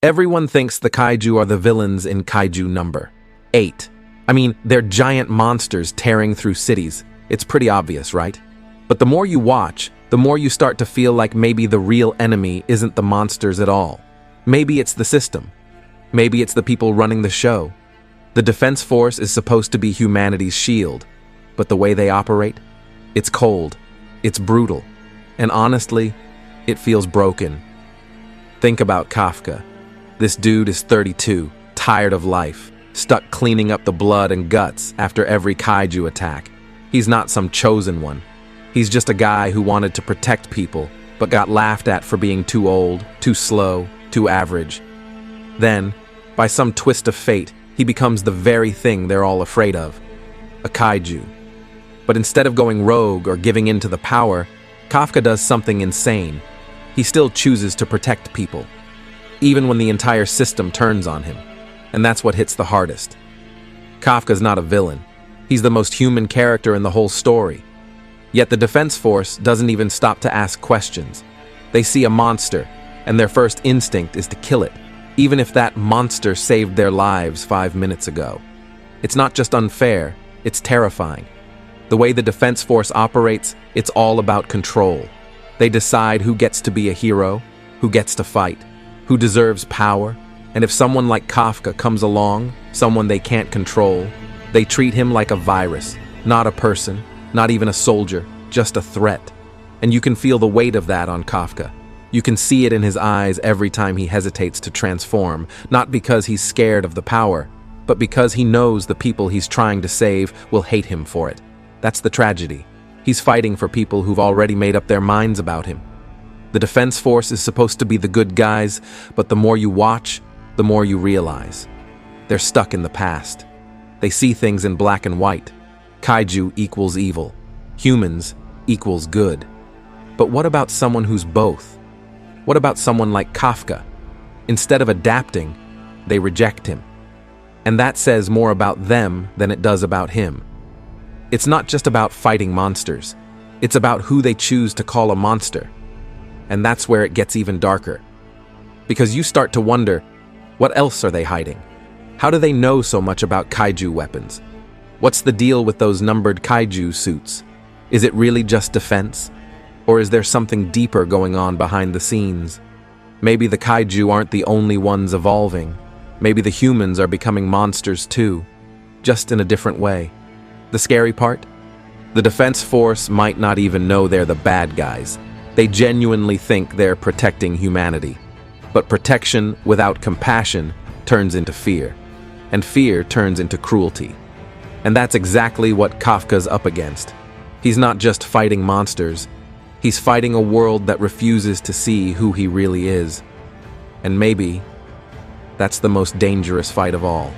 Everyone thinks the kaiju are the villains in Kaiju number 8. I mean, they're giant monsters tearing through cities. It's pretty obvious, right? But the more you watch, the more you start to feel like maybe the real enemy isn't the monsters at all. Maybe it's the system. Maybe it's the people running the show. The Defense Force is supposed to be humanity's shield, but the way they operate, it's cold, it's brutal, and honestly, it feels broken. Think about Kafka. This dude is 32, tired of life, stuck cleaning up the blood and guts after every kaiju attack. He's not some chosen one. He's just a guy who wanted to protect people, but got laughed at for being too old, too slow, too average. Then, by some twist of fate, he becomes the very thing they're all afraid of, a kaiju. But instead of going rogue or giving in to the power, Kafka does something insane. He still chooses to protect people, even when the entire system turns on him. And that's what hits the hardest. Kafka's not a villain. He's the most human character in the whole story. Yet the Defense Force doesn't even stop to ask questions. They see a monster, and their first instinct is to kill it, even if that monster saved their lives 5 minutes ago. It's not just unfair, it's terrifying. The way the Defense Force operates, it's all about control. They decide who gets to be a hero, who gets to fight, who deserves power, and if someone like Kafka comes along, someone they can't control, they treat him like a virus, not a person, not even a soldier, just a threat. And you can feel the weight of that on Kafka. You can see it in his eyes every time he hesitates to transform, not because he's scared of the power, but because he knows the people he's trying to save will hate him for it. That's the tragedy. He's fighting for people who've already made up their minds about him. The Defense Force is supposed to be the good guys, but the more you watch, the more you realize. They're stuck in the past. They see things in black and white. Kaiju equals evil. Humans equals good. But what about someone who's both? What about someone like Kafka? Instead of adapting, they reject him. And that says more about them than it does about him. It's not just about fighting monsters. It's about who they choose to call a monster. And that's where it gets even darker. Because you start to wonder, what else are they hiding? How do they know so much about kaiju weapons? What's the deal with those numbered kaiju suits? Is it really just defense? Or is there something deeper going on behind the scenes? Maybe the kaiju aren't the only ones evolving. Maybe the humans are becoming monsters too, just in a different way. The scary part? The Defense Force might not even know they're the bad guys. They genuinely think they're protecting humanity. But protection without compassion turns into fear. And fear turns into cruelty. And that's exactly what Kafka's up against. He's not just fighting monsters. He's fighting a world that refuses to see who he really is. And maybe that's the most dangerous fight of all.